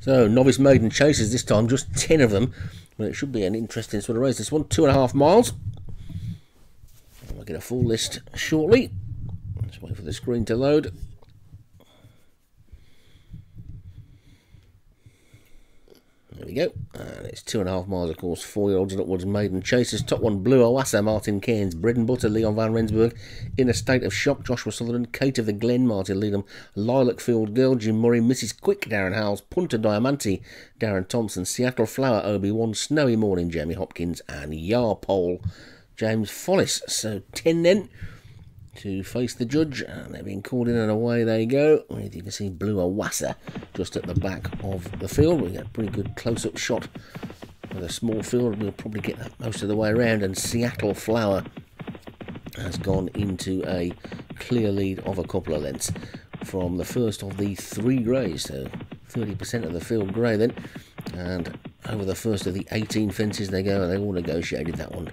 So, Novice Maiden chases this time, just 10 of them. Well, it should be an interesting sort of race. This one, 2.5 miles. I'll get a full list shortly. Just wait for the screen to load. There we go. And it's 2.5 miles, of course. 4-year-olds and upwards Maiden chases. Top one, Blue Oasa, Martin Cairns. Bread and Butter, Leon Van Rensburg. In a State of Shock, Joshua Sutherland. Kate of the Glen, Martin Leadham. Lilac Field Girl, Jim Murray. Mrs. Quick, Darren Howells. Punter Diamante, Darren Thompson. Seattle Flower, Obi-Wan. Snowy Morning, Jamie Hopkins. And Yarpole, James Follis. So 10 then to face the judge, and they're being called in and away they go. You can see Blue Oasa just at the back of the field. We get a pretty good close-up shot with a small field. We'll probably get that most of the way around, and Seattle Flower has gone into a clear lead of a couple of lengths from the first of the 3 greys, so 30% of the field grey then, and over the first of the 18 fences they go, and they all negotiated that one.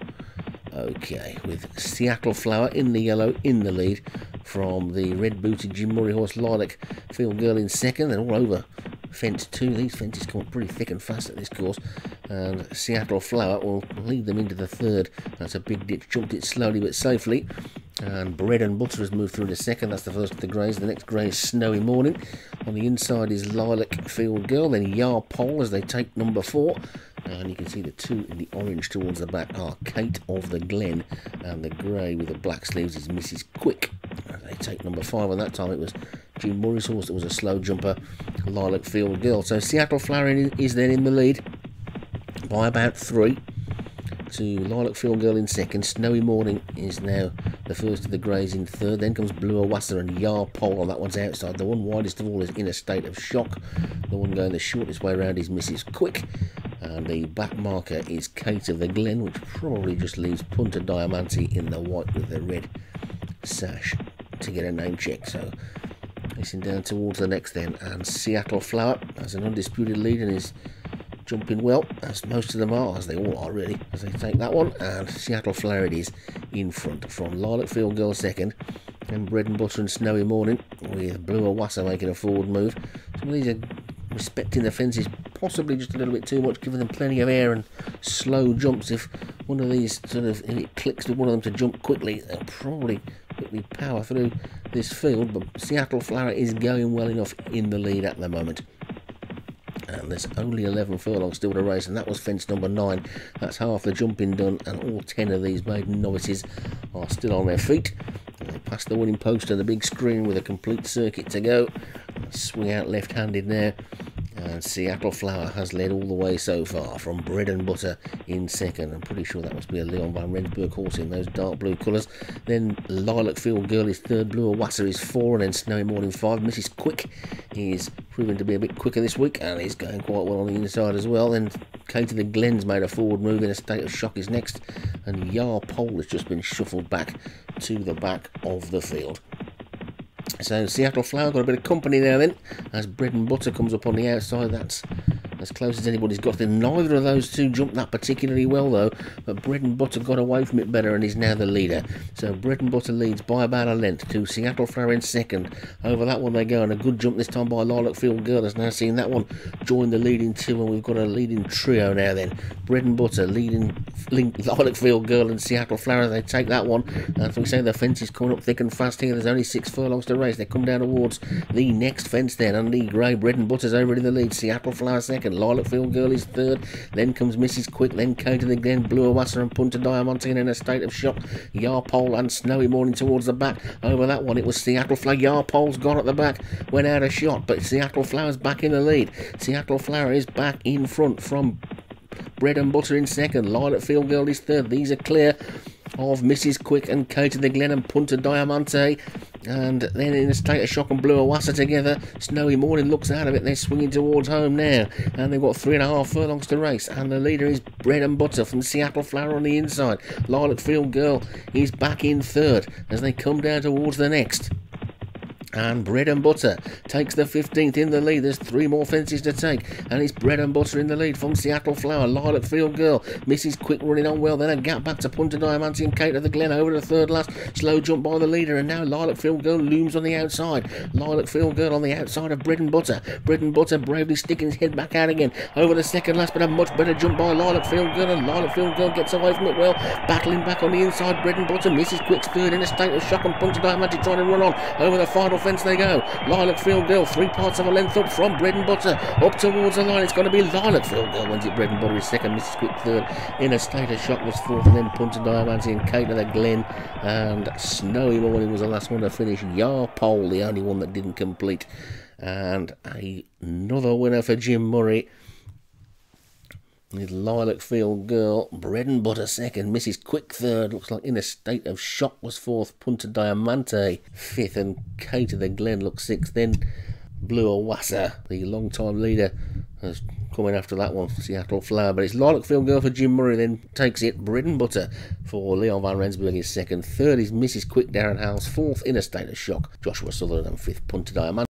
Okay, with Seattle Flower in the yellow in the lead from the red-booted Jim Murray horse Lilac Field Girl in second. They're all over fence 2. These fences come up pretty thick and fast at this course, and Seattle Flower will lead them into the third. That's a big ditch, jumped it slowly but safely, and Bread and Butter has moved through to second. That's the first of the greys. The next grey is Snowy Morning. On the inside is Lilac Field Girl, then Yarpole as they take number 4. And you can see the 2 in the orange towards the back are Kate of the Glen, and the grey with the black sleeves is Mrs. Quick. And they take number 5, and that time it was Jim Murray's horse that was a slow jumper, Lilac Field Girl. So Seattle Flower is then in the lead by about 3 to Lilac Field Girl in second. Snowy Morning is now the first of the greys in third. Then comes Blue Oasa and Yarpole. That one's outside. The one widest of all is In a State of Shock. The one going the shortest way around is Mrs. Quick. And the back marker is Kate of the Glen, which probably just leaves Punter Diamante in the white with the red sash to get a name check. So racing down towards the next then, and Seattle Flower has an undisputed lead and is jumping well, as most of them are, as they all are really, as they take that one. And Seattle Flower it is in front from Lilac Field Girl second, and Bread and Butter and Snowy Morning, with Blue Oasa making a forward move. Some of these are respecting the fences possibly just a little bit too much, giving them plenty of air and slow jumps. If one of these sort of, if it clicks with one of them to jump quickly, they'll probably quickly power through this field. But Seattle Flower is going well enough in the lead at the moment. And there's only 11 furlongs still to race, and that was fence number 9. That's half the jumping done, and all 10 of these maiden novices are still on their feet. And they pass the winning post on the big screen with a complete circuit to go. Swing out left-handed now, and Seattle Flower has led all the way so far from Bread and Butter in second. I'm pretty sure that must be a Leon Van Rensburg horse in those dark blue colours. Then Lilac Field Girl is third, Blue Oasa is 4, and then Snowy Morning 5. Mrs. Quick is proving to be a bit quicker this week, and is going quite well on the inside as well. Then Kate of the Glen's made a forward move. In a State of Shock is next, and Yarpole has just been shuffled back to the back of the field. So Seattle Flower got a bit of company there then, as Bread and Butter comes up on the outside. That's as close as anybody's got. Neither of those two jumped that particularly well though, but Bread and Butter got away from it better and is now the leader. So Bread and Butter leads by about a length to Seattle Flower in second. Over that one they go, and a good jump this time by Lilac Field Girl. Has now seen that one join the leading 2, and we've got a leading trio now then. Bread and Butter leading Lilac Field Girl and Seattle Flower. They take that one, and as we say, the fence is coming up thick and fast here. There's only 6 furlongs to race. They come down towards the next fence then, and the grey Bread and Butter's over in the lead. Seattle Flower second, Lilac Field Girl is third, then comes Mrs. Quick, then Kate of the Glen, Blue Oasa and Punter Diamante in a State of Shock. Yarpole and Snowy Morning towards the back. Over that one it was Seattle Flower. Yarpole's gone at the back, went out of shot, but Seattle Flower's back in the lead. Seattle Flower is back in front from Bread and Butter in second. Lilac Field Girl is third. These are clear of Mrs. Quick and Kate of the Glen and Punter Diamante. And then In a State of Shock and Blue Oasa together. Snowy Morning looks out of it. They're swinging towards home now, and they've got 3.5 furlongs to race, and the leader is Bread and Butter from Seattle Flower on the inside. Lilac Field Girl is back in third as they come down towards the next. And Bread and Butter takes the 15th in the lead. There's 3 more fences to take, and it's Bread and Butter in the lead from Seattle Flower. Lilac Field Girl misses quick, running on well. Then a gap back to Punta Diamante and Kate of the Glen over the third last. Slow jump by the leader, and now Lilac Field Girl looms on the outside. Lilac Field Girl on the outside of Bread and Butter. Bread and Butter bravely sticking his head back out again over the second last, but a much better jump by Lilac Field Girl, and Lilac Field Girl gets away from it well. Battling back on the inside, Bread and Butter misses quick's third in a state of shock, and Punta Diamante trying to run on. Over the final fence they go. Lilac Field Girl 3 parts of a length up from Bread and Butter, up towards the line. It's going to be Lilac Field Girl wins it. Bread and Butter is second, Mrs. Quick third, in a state of shock was fourth, and then Punta Diamante and Kate of the Glen, and Snowy Morning was the last one to finish. Yarpole the only one that didn't complete, and another winner for Jim Murray with Lilac Field Girl, Bread and Butter second, Mrs. Quick third, looks like in a state of shock was fourth, Punta Diamante fifth, and Kate of the Glen looks sixth. Then Blue Awassa, the long-time leader, has come in after that one, Seattle Flower. But it's Lilac Field Girl for Jim Murray, then takes it. Bread and Butter for Leon van Rensburg is second. Third is Mrs. Quick, Darren Howells. Fourth, in a state of shock, Joshua Sutherland, and fifth, Punta Diamante.